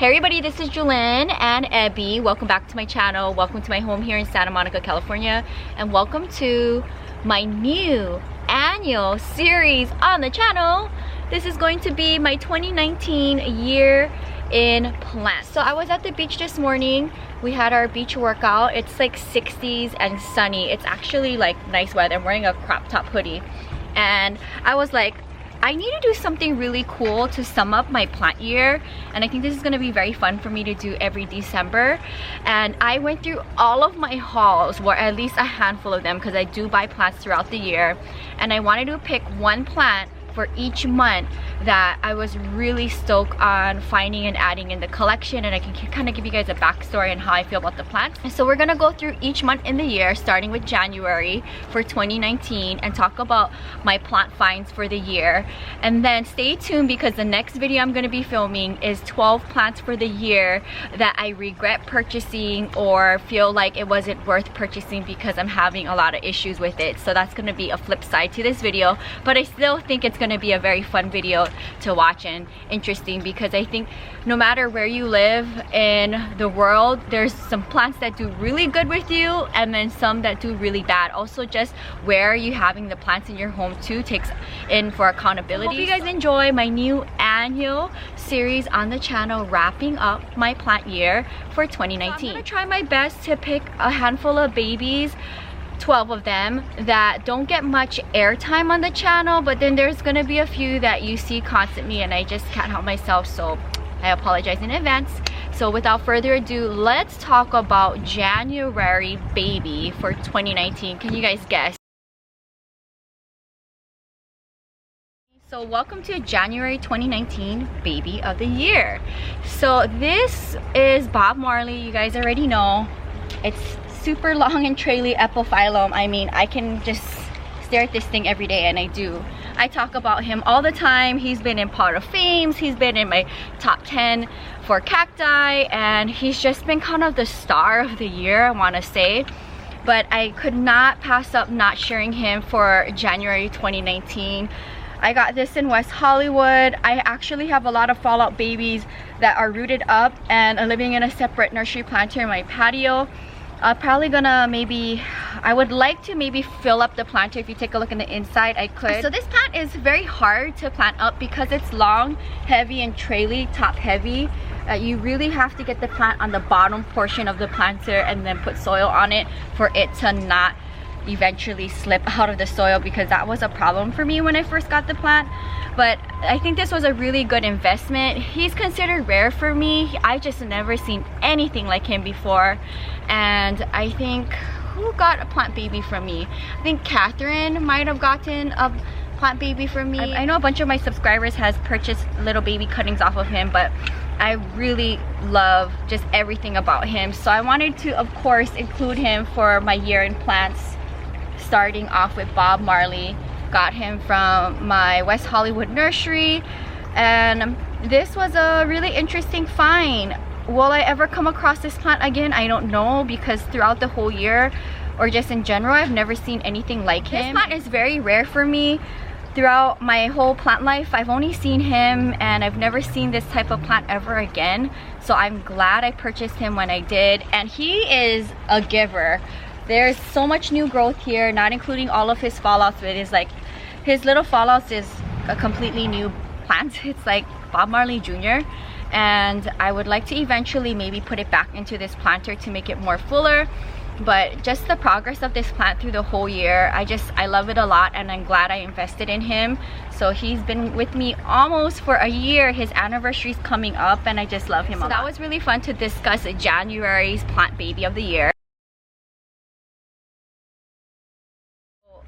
Hey everybody, this is Jewelyn and Abby. Welcome back to my channel. Welcome to my home here in Santa Monica, California. And welcome to my new annual series on the channel. This is going to be my 2019 year in plants. So I was at the beach this morning. We had our beach workout. It's like 60s and sunny. It's actually like nice weather. I'm wearing a crop top hoodie. And I was like, I need to do something really cool to sum up my plant year, and I think this is going to be very fun for me to do every December. And I went through all of my hauls, or at least a handful of them, because I do buy plants throughout the year, and I wanted to pick one plant for each month that I was really stoked on finding and adding in the collection, and I can kind of give you guys a backstory on how I feel about the plants. And so we're gonna go through each month in the year, starting with January for 2019, and talk about my plant finds for the year. And then stay tuned, because the next video I'm gonna be filming is 12 plants for the year that I regret purchasing or feel like it wasn't worth purchasing because I'm having a lot of issues with it. So that's gonna be a flip side to this video, but I still think it's going to be a very fun video to watch and interesting, because I think no matter where you live in the world, there's some plants that do really good with you and then some that do really bad. Also, just where are you having the plants in your home too takes in for accountability. I hope you guys enjoy my new annual series on the channel, wrapping up my plant year for 2019. So I'm going to try my best to pick a handful of babies, 12 of them, that don't get much airtime on the channel, but then there's gonna be a few that you see constantly and I just can't help myself, so I apologize in advance. So without further ado, let's talk about January baby for 2019. Can you guys guess? So welcome to January 2019 baby of the year. So this is Bob Marley. You guys already know it's super long and traily epiphyllum. I mean, I can just stare at this thing every day, and I do. I talk about him all the time. He's been in Pot of Fames, he's been in my top 10 for cacti, and he's just been kind of the star of the year, I want to say. But I could not pass up not sharing him for January 2019. I got this in West Hollywood. I actually have a lot of fallout babies that are rooted up and are living in a separate nursery planter in my patio. Probably gonna I would like to maybe fill up the planter. If you take a look in the inside, I could. So this plant is very hard to plant up because it's long, heavy, and traily, top heavy. You really have to get the plant on the bottom portion of the planter and then put soil on it for it to not eventually slip out of the soil, because that was a problem for me when I first got the plant. But I think this was a really good investment. He's considered rare for me. I just never seen anything like him before. And I think, who got a plant baby from me? I think Catherine might have gotten a plant baby from me. I know a bunch of my subscribers has purchased little baby cuttings off of him, but I really love just everything about him. So I wanted to, of course, include him for my year in plants, starting off with Bob Marley. Got him from my West Hollywood nursery, and this was a really interesting find. Will I ever come across this plant again? I don't know, because throughout the whole year, or just in general, I've never seen anything like him. This plant is very rare for me. Throughout my whole plant life, I've only seen him, and I've never seen this type of plant ever again. So I'm glad I purchased him when I did, and he is a giver. There's so much new growth here, not including all of his fallouts. It is like, his little fallouts is a completely new plant. It's like Bob Marley Jr. And I would like to eventually maybe put it back into this planter to make it more fuller. But just the progress of this plant through the whole year, I love it a lot, and I'm glad I invested in him. So he's been with me almost for a year. His anniversary is coming up, and I just love him a lot. So that was really fun to discuss January's plant baby of the year.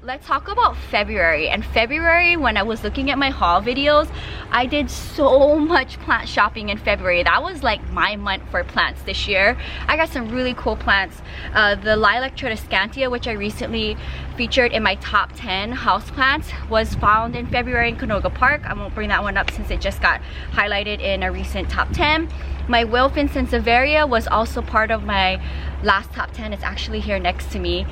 Let's talk about February. And February, when I was looking at my haul videos, I did so much plant shopping in February. That was like my month for plants this year. I got some really cool plants. The Lilac Tradescantia, which I recently featured in my top 10 houseplants, was found in February in Canoga Park. I won't bring that one up since it just got highlighted in a recent top 10. My Wilfin Sansevieria was also part of my last top 10. It's actually here next to me.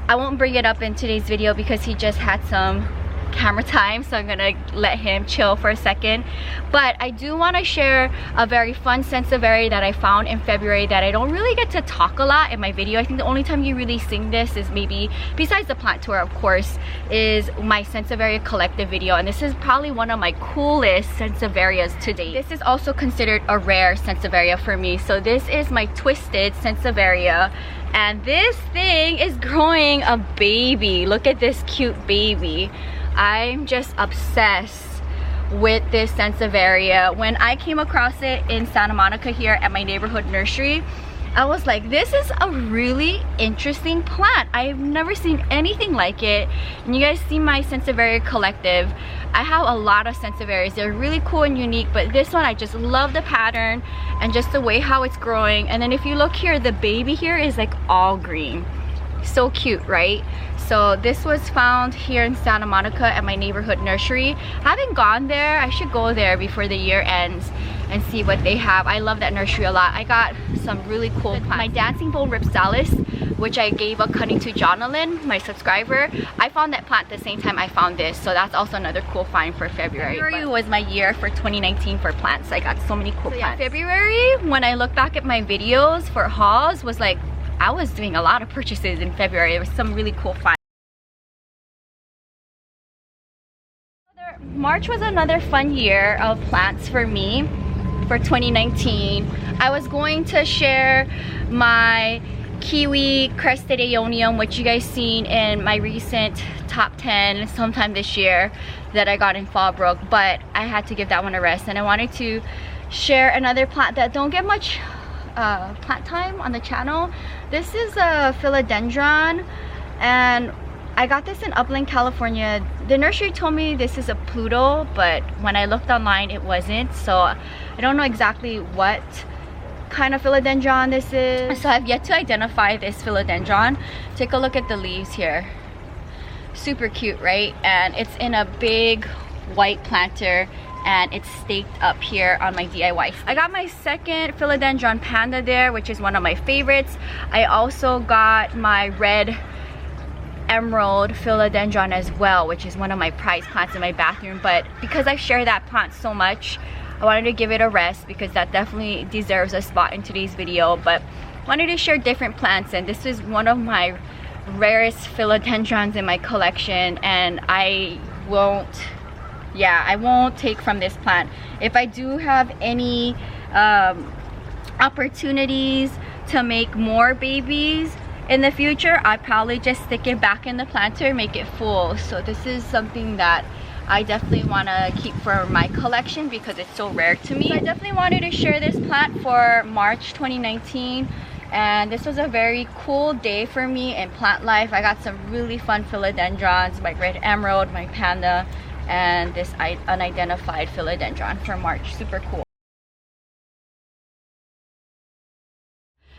I won't bring it up in today's video because he just had some camera time, so I'm gonna let him chill for a second. But I do want to share a very fun sansevieria that I found in February that I don't really get to talk a lot in my video. I think the only time you really sing this is maybe, besides the plant tour of course, is my sansevieria collective video, and this is probably one of my coolest sansevierias to date. This is also considered a rare sansevieria for me. So this is my twisted sansevieria, and this thing is growing a baby. Look at this cute baby. I'm just obsessed with this sansevieria. When I came across it in Santa Monica here at my neighborhood nursery, I was like, this is a really interesting plant. I've never seen anything like it. And you guys see my sansevieria collective. I have a lot of sansevierias. They're really cool and unique, but this one I just love the pattern and just the way how it's growing. And then if you look here, the baby here is like all green. So cute, right? So this was found here in Santa Monica at my neighborhood nursery. I haven't gone there. I should go there before the year ends and see what they have. I love that nursery a lot. I got some really cool plants. My dancing bowl Rhipsalis, which I gave a cutting to Jewelyn, my subscriber, I found that plant the same time I found this, so that's also another cool find for February. February was my year for 2019 for plants. I got so many cool plants. Yeah, February, when I look back at my videos for hauls, was like, I was doing a lot of purchases in February. There was some really cool finds. March was another fun year of plants for me for 2019. I was going to share my kiwi Crested Aodium, which you guys seen in my recent top 10 sometime this year that I got in Fallbrook, but I had to give that one a rest, and I wanted to share another plant that don't get much plant time on the channel. This is a Philodendron, and I got this in Upland, California. The nursery told me this is a Pluto, but when I looked online it wasn't, so I don't know exactly what kind of philodendron this is. So I've yet to identify this philodendron. Take a look at the leaves here. Super cute, right? And it's in a big white planter, and it's staked up here on my DIY. I got my second Philodendron Panda there, which is one of my favorites. I also got my red emerald philodendron as well, which is one of my prized plants in my bathroom. But because I share that plant so much, I wanted to give it a rest because that definitely deserves a spot in today's video. But wanted to share different plants, and this is one of my rarest philodendrons in my collection, and I won't take from this plant. If I do have any opportunities to make more babies in the future, I probably just stick it back in the planter, make it full. So this is something that I definitely want to keep for my collection because it's so rare to me. So I definitely wanted to share this plant for March 2019, and this was a very cool day for me in plant life. I got some really fun philodendrons, my red emerald, my panda, and this unidentified philodendron for March. Super cool.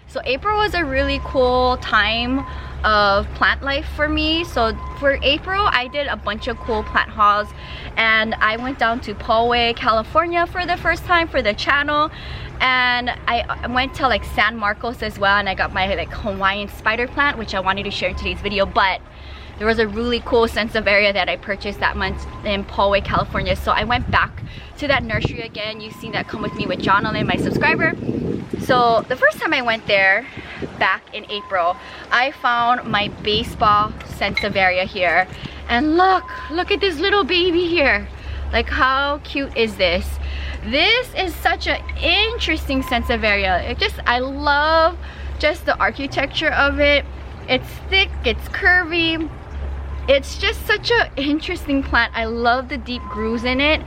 So April was a really cool time of plant life for me. So for April, I did a bunch of cool plant hauls, and I went down to Poway, California for the first time for the channel, and I went to like San Marcos as well, and I got my like Hawaiian spider plant, which I wanted to share in today's video. But there was a really cool sansevieria that I purchased that month in Poway, California. So I went back to that nursery again. You've seen that come with me with Jewelyn, my subscriber. So the first time I went there back in April, I found my baseball sansevieria here. And look at this little baby here. Like, how cute is this? This is such an interesting sansevieria. I love just the architecture of it. It's thick, it's curvy. It's just such an interesting plant. I love the deep grooves in it,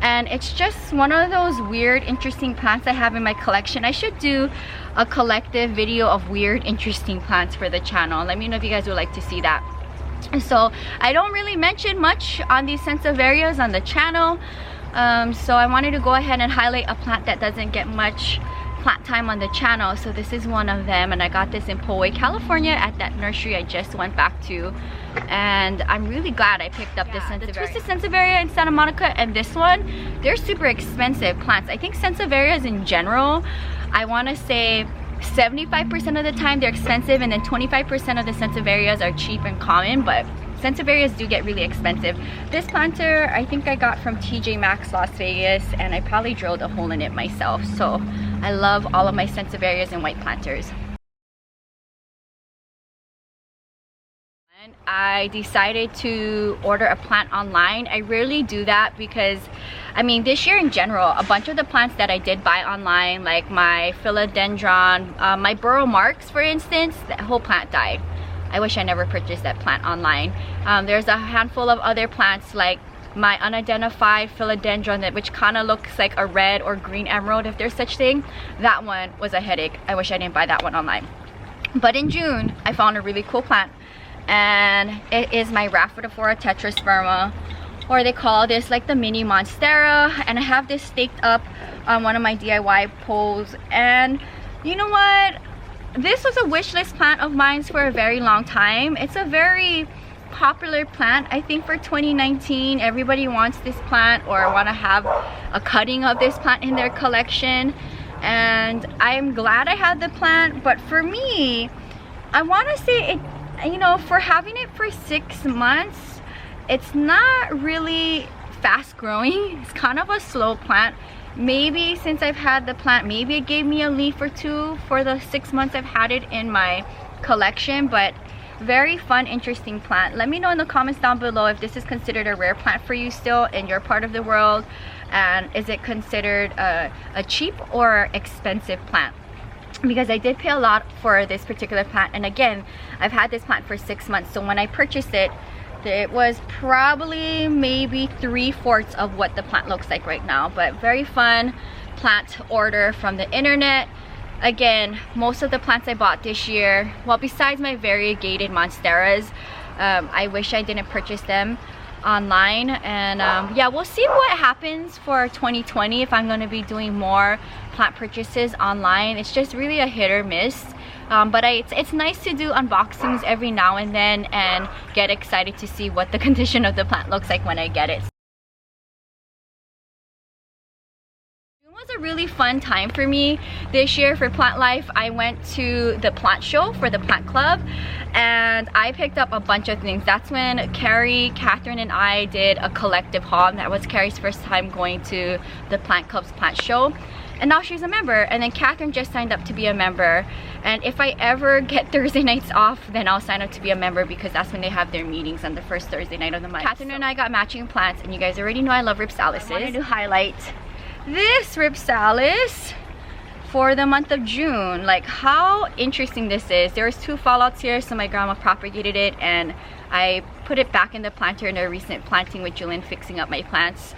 and it's just one of those weird, interesting plants I have in my collection. I should do a collective video of weird, interesting plants for the channel. Let me know if you guys would like to see that. So I don't really mention much on these sansevierias on the channel, so I wanted to go ahead and highlight a plant that doesn't get much plant time on the channel. So this is one of them, and I got this in Poway, California at that nursery I just went back to, and I'm really glad I picked up this sansevieria. The twisted sansevieria in Santa Monica and this one, they're super expensive plants. I think sansevierias in general, I want to say 75% of the time they're expensive, and then 25% of the sansevierias are cheap and common. But Sansevierias do get really expensive. This planter I think I got from TJ Maxx Las Vegas, and I probably drilled a hole in it myself. So I love all of my Sansevierias and white planters. I decided to order a plant online. I rarely do that because, I mean, this year in general, a bunch of the plants that I did buy online, like my philodendron, my burrow marks for instance, that whole plant died. I wish I never purchased that plant online. There's a handful of other plants like my unidentified philodendron, which kind of looks like a red or green emerald, if there's such thing. That one was a headache. I wish I didn't buy that one online. But in June, I found a really cool plant, and it is my Rhaphidophora tetrasperma, or they call this like the mini monstera. And I have this staked up on one of my DIY poles. And you know what, this was a wish list plant of mine for a very long time. It's a very popular plant. I think for 2019 everybody wants this plant or want to have a cutting of this plant in their collection, and I'm glad I had the plant. But for me, I want to say it, you know, for having it for 6 months, it's not really fast growing. It's kind of a slow plant. Maybe since I've had the plant, maybe it gave me a leaf or two for the 6 months I've had it in my collection. But very fun, interesting plant. Let me know in the comments down below if this is considered a rare plant for you still in your part of the world, and is it considered a cheap or expensive plant, because I did pay a lot for this particular plant. And again, I've had this plant for 6 months, so when I purchased it, it was probably maybe 3/4 of what the plant looks like right now. But very fun plant order from the internet. Again, most of the plants I bought this year, well, besides my variegated monsteras, I wish I didn't purchase them online. And yeah, we'll see what happens for 2020 if I'm going to be doing more plant purchases online. It's just really a hit or miss. But it's nice to do unboxings every now and then and get excited to see what the condition of the plant looks like when I get it. It was a really fun time for me this year for plant life. I went to the plant show for the plant club, and I picked up a bunch of things. That's when Carrie, Catherine, and I did a collective haul, and that was Carrie's first time going to the plant club's plant show. And now she's a member, and then Catherine just signed up to be a member. And if I ever get Thursday nights off, then I'll sign up to be a member, because that's when they have their meetings on the first Thursday night of the month. Catherine and I got matching plants, and you guys already know I love Rhipsalis. I wanted to highlight this Rhipsalis for the month of June. Like, how interesting this is. There's 2 fallouts here, so my grandma propagated it, and I put it back in the planter in a recent planting with Jewelyn, fixing up my plants.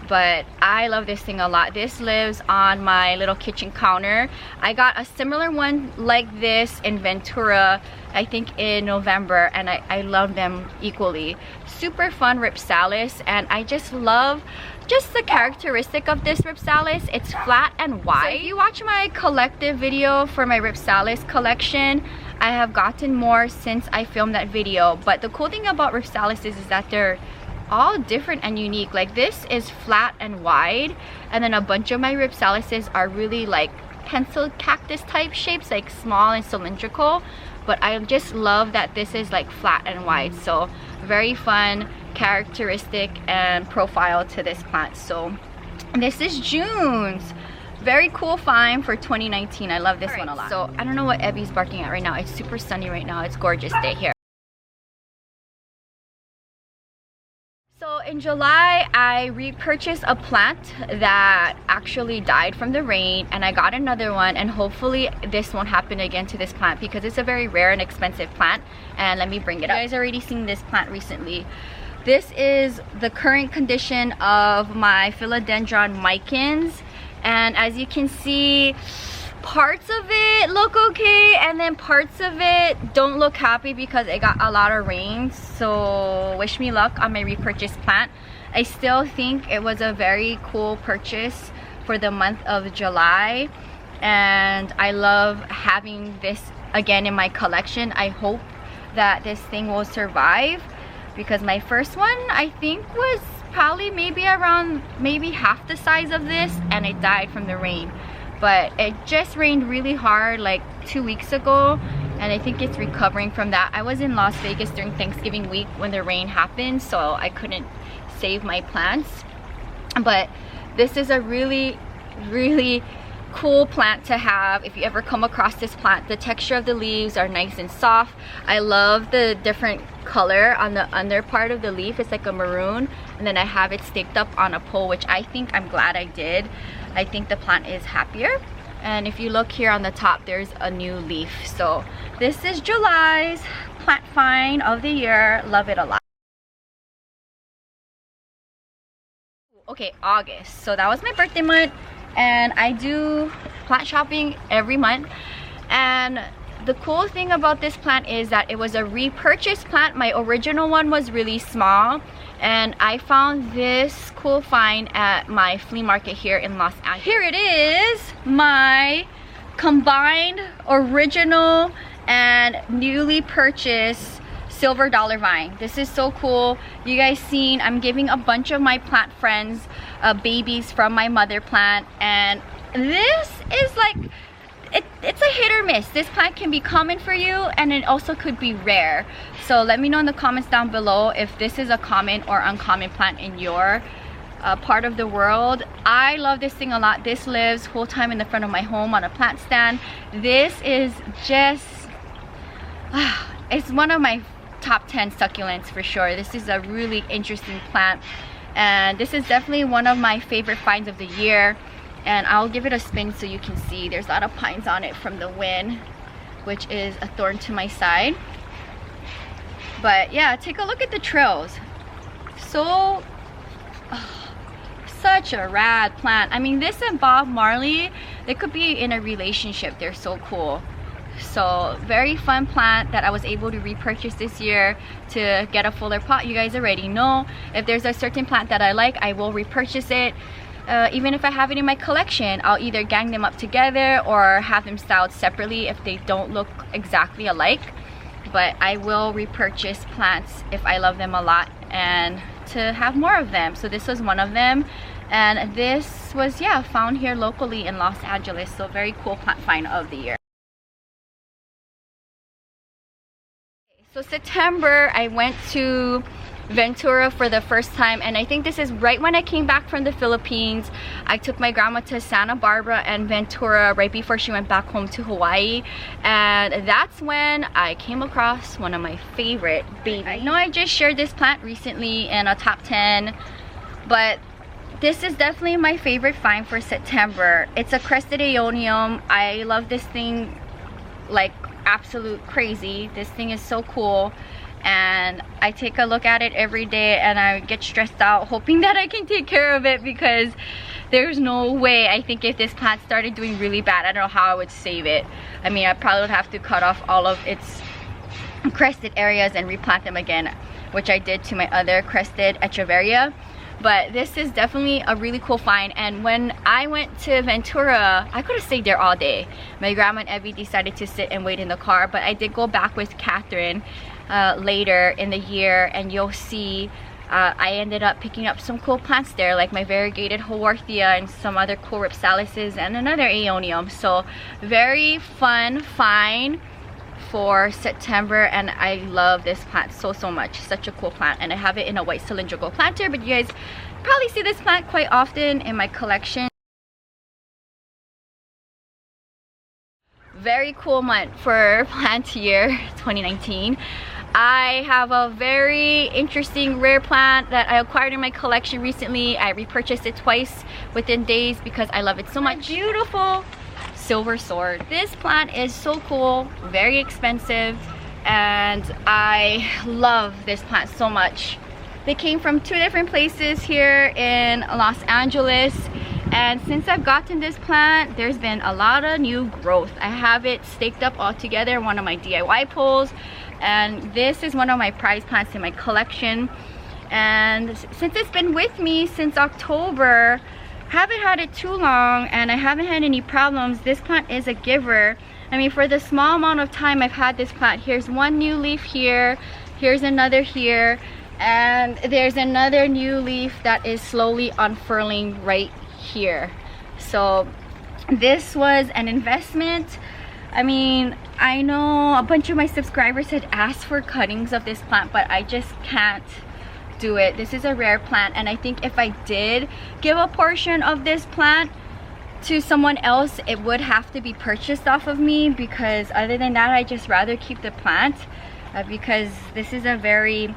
But I love this thing a lot. This lives on my little kitchen counter. I got a similar one like this in Ventura, I think in November, and I love them equally. Super fun Rhipsalis, and I just love just the characteristic of this Rhipsalis. It's flat and wide. So if you watch my collective video for my Rhipsalis collection, I have gotten more since I filmed that video. But the cool thing about Rhipsalis is that they're all different and unique. Like, this is flat and wide, and then a bunch of my Rhipsalises are really like pencil cactus type shapes, like small and cylindrical. But I just love that this is like flat and wide. So very fun characteristic and profile to this plant. So this is June's very cool find for 2019. I love this one a lot. So I don't know what Ebby's barking at right now. It's super sunny right now. It's a gorgeous day here. So in July, I repurchased a plant that actually died from the rain, and I got another one, and hopefully this won't happen again to this plant, because it's a very rare and expensive plant. And let me bring it up. You guys already seen this plant recently. This is the current condition of my Philodendron Mykins, and as you can see, parts of it look okay, and then parts of it don't look happy because it got a lot of rain. So wish me luck on my repurchased plant. I still think it was a very cool purchase for the month of July, and I love having this again in my collection. I hope that this thing will survive, because my first one I think was probably maybe around half the size of this, and it died from the rain. But it just rained really hard like 2 weeks ago, and I think it's recovering from that. I was in Las Vegas during Thanksgiving week when the rain happened, so I couldn't save my plants. But this is a really cool plant to have if you ever come across this plant. The texture of the leaves are nice and soft. I love the different color on the under part of the leaf. It's like a maroon, and then I have it staked up on a pole, which I'm glad I did. I think the plant is happier. And if you look here on the top, there's a new leaf. So this is July's plant find of the year. Love it a lot. Okay, August. So that was my birthday month, and I do plant shopping every month. And the cool thing about this plant is that it was a repurchased plant. My original one was really small, and I found this cool find at my flea market here in Los Angeles. Here it is, my combined original and newly purchased silver dollar vine. This is so cool. You guys seen, I'm giving a bunch of my plant friends babies from my mother plant, and this is like, it's a hit or miss. This plant can be common for you, and it also could be rare. So let me know in the comments down below if this is a common or uncommon plant in your part of the world. I love this thing a lot. This lives whole time in the front of my home on a plant stand. This is just it's one of my top 10 succulents for sure. This is a really interesting plant, and this is definitely one of my favorite finds of the year. And I'll give it a spin so you can see. There's a lot of pines on it from the wind, which is a thorn to my side. But yeah, take a look at the trails. So such a rad plant. I mean, this and Bob Marley, they could be in a relationship. They're so cool. So very fun plant that I was able to repurchase this year to get a fuller pot. You guys already know, if there's a certain plant that I like, I will repurchase it. Even if I have it in my collection, I'll either gang them up together or have them styled separately if they don't look exactly alike. But I will repurchase plants if I love them a lot and to have more of them. So this was one of them, and this was, yeah, found here locally in Los Angeles. So very cool plant find of the year. So September, I went to Ventura for the first time, and I think this is right when I came back from the Philippines. I took my grandma to Santa Barbara and Ventura right before she went back home to Hawaii, and that's when I came across one of my favorite babies. I know I just shared this plant recently in a top 10, but this is definitely my favorite find for September. It's a Crested Aodium. I love this thing like absolute crazy. This thing is so cool, and I take a look at it every day and I get stressed out hoping that I can take care of it, because there's no way, I think if this plant started doing really bad, I don't know how I would save it. I mean, I probably would have to cut off all of its crested areas and replant them again, which I did to my other crested echeveria. But this is definitely a really cool find, and when I went to Ventura, I could have stayed there all day. My grandma and Evie decided to sit and wait in the car, but I did go back with Catherine later in the year, and you'll see I ended up picking up some cool plants there, like my variegated Haworthia and some other cool Rhipsalises and another Ionian. So very fun find for September, and I love this plant so much. Such a cool plant, and I have it in a white cylindrical planter, but you guys probably see this plant quite often in my collection. Very cool month for plant year 2019. I have a very interesting rare plant that I acquired in my collection recently. I repurchased it twice within days because I love it so much. Beautiful silver sword. This plant is so cool, very expensive, and I love this plant so much. They came from 2 different places here in Los Angeles, and since I've gotten this plant, there's been a lot of new growth. I have it staked up all together, one of my DIY poles, and this is one of my prized plants in my collection. And since it's been with me since October, haven't had it too long, and I haven't had any problems. This plant is a giver. I mean, for the small amount of time I've had this plant, here's one new leaf here, here's another here, and there's another new leaf that is slowly unfurling right here. So this was an investment. I mean, I know a bunch of my subscribers had asked for cuttings of this plant, but I just can't do it. This is a rare plant, and I think if I did give a portion of this plant to someone else, it would have to be purchased off of me, because other than that, I just rather keep the plant because this is a very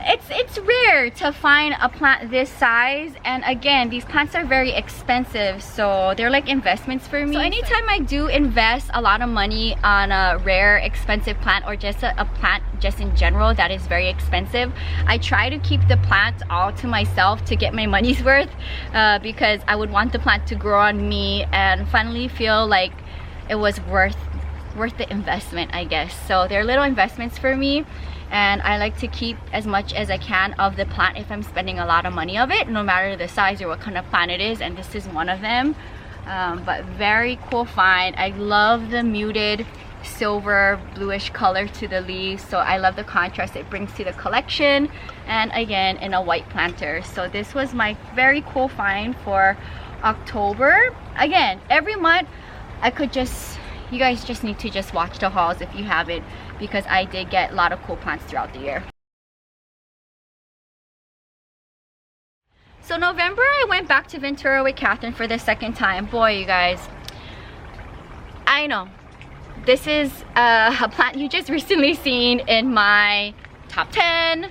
it's rare to find a plant this size, and again, these plants are very expensive, so they're like investments for me. So anytime I do invest a lot of money on a rare expensive plant, or just a plant just in general that is very expensive, I try to keep the plant all to myself to get my money's worth, because I would want the plant to grow on me and finally feel like it was worth the investment, I guess. So they're little investments for me, and I like to keep as much as I can of the plant if I'm spending a lot of money of it, no matter the size or what kind of plant it is, and this is one of them. But very cool find. I love the muted silver bluish color to the leaves, so I love the contrast it brings to the collection, and again in a white planter. So this was my very cool find for October. Again, every month I could just, you guys just need to just watch the hauls if you haven't, because I did get a lot of cool plants throughout the year. So November, I went back to Ventura with Catherine for the second time. Boy, you guys, I know this is a plant you just recently seen in my top 10,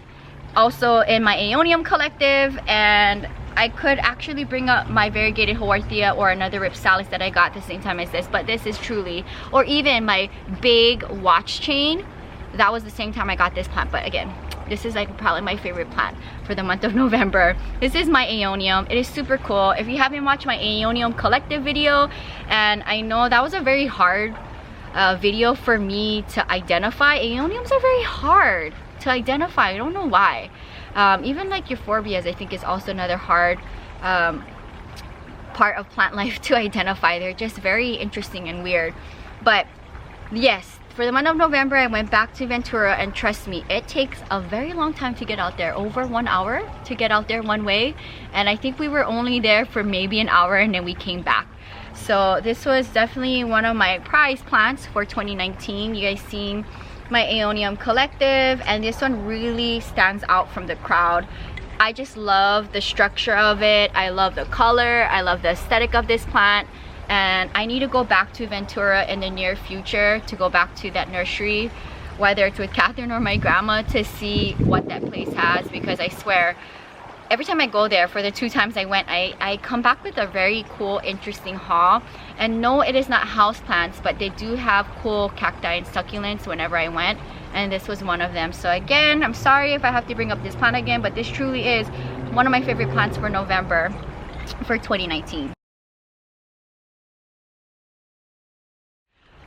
also in my Aeonium collective, and I could actually bring up my variegated Haworthia or another Rhipsalis that I got the same time as this, but this is truly, or even my big watch chain, that was the same time I got this plant. But again, this is like probably my favorite plant for the month of November. This is my Aeonium. It is super cool. If you haven't watched my Aeonium collective video, and I know that was a very hard video for me to identify. Aeoniums are very hard to identify. I don't know why. Even like euphorbias, I think, is also another hard part of plant life to identify. They're just very interesting and weird. But yes, for the month of November, I went back to Ventura, and trust me, it takes a very long time to get out there, over 1 hour to get out there one way, and I think we were only there for maybe an hour and then we came back. So this was definitely one of my prize plants for 2019. You guys seen my Aeonium collective, and this one really stands out from the crowd. I just love the structure of it. I love the color. I love the aesthetic of this plant, and I need to go back to Ventura in the near future to go back to that nursery, whether it's with Catherine or my grandma, to see what that place has, because I swear every time I go there, for the 2 times I went, I come back with a very cool, interesting haul. And no, it is not houseplants, but they do have cool cacti and succulents whenever I went, and this was one of them. So again, I'm sorry if I have to bring up this plant again, but this truly is one of my favorite plants for November for 2019.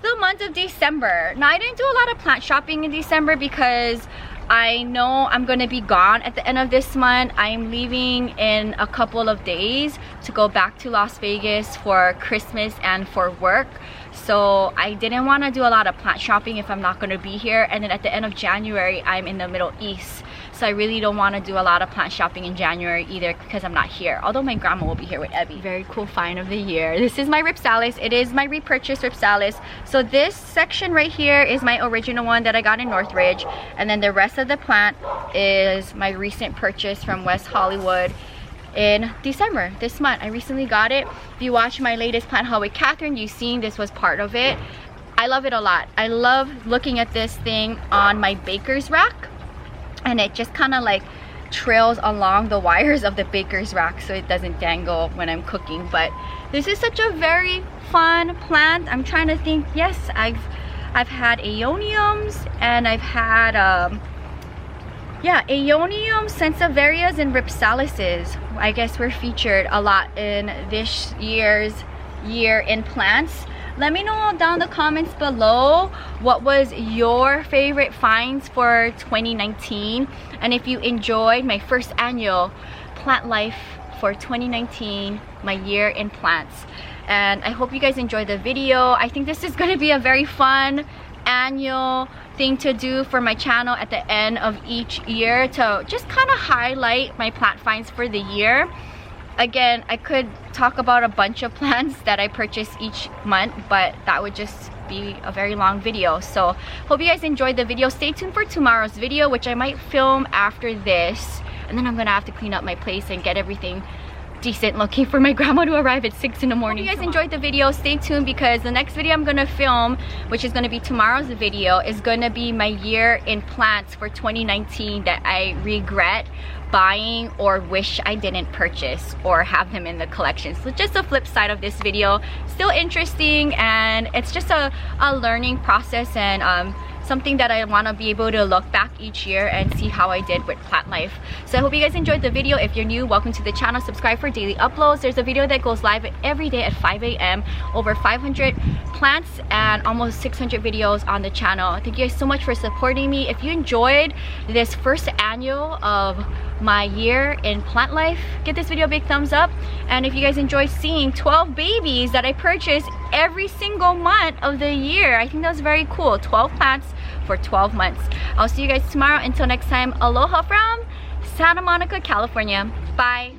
The month of December. Now, I didn't do a lot of plant shopping in December because I know I'm gonna be gone at the end of this month. I'm leaving in a couple of days to go back to Las Vegas for Christmas and for work. So I didn't want to do a lot of plant shopping if I'm not going to be here. And then at the end of January, I'm in the Middle East. So I really don't want to do a lot of plant shopping in January either, because I'm not here. Although my grandma will be here with Evie. Very cool find of the year. This is my Rhipsalis. It is my repurchased Rhipsalis. So this section right here is my original one that I got in Northridge. And then the rest of the plant is my recent purchase from West Hollywood in December, this month. I recently got it. If you watch my latest plant haul with Catherine, you've seen this was part of it. I love it a lot. I love looking at this thing on my baker's rack, and it just kind of like trails along the wires of the baker's rack so it doesn't dangle when I'm cooking. But this is such a very fun plant. I'm trying to think. Yes, I've had Aeoniums, and I've had yeah, Aeonium, Sansevieras, and Rhipsalises. I guess we're featured a lot in this year's year in plants. Let me know down in the comments below what was your favorite finds for 2019, and if you enjoyed my first annual plant life for 2019, my year in plants. And I hope you guys enjoyed the video. I think this is going to be a very fun annual thing to do for my channel at the end of each year, to just kind of highlight my plant finds for the year. Again, I could talk about a bunch of plants that I purchase each month, but that would just be a very long video. So hope you guys enjoyed the video. Stay tuned for tomorrow's video, which I might film after this, and then I'm gonna have to clean up my place and get everything decent looking for my grandma to arrive at 6 in the morning. Hope you guys enjoyed the video. Stay tuned because the next video I'm gonna film, which is gonna be tomorrow's video, is gonna be my year in plants for 2019 that I regret buying or wish I didn't purchase or have them in the collection. So just a flip side of this video. Still interesting, and it's just a learning process, and something that I want to be able to look back each year and see how I did with plant life. So I hope you guys enjoyed the video. If you're new, welcome to the channel. Subscribe for daily uploads. There's a video that goes live every day at 5 a.m. Over 500 plants and almost 600 videos on the channel. Thank you guys so much for supporting me. If you enjoyed this first annual of my year in plant life, give this video a big thumbs up. And if you guys enjoy seeing 12 babies that I purchase every single month of the year, I think that's very cool. 12 plants for 12 months. I'll see you guys tomorrow. Until next time, aloha from Santa Monica, California. Bye.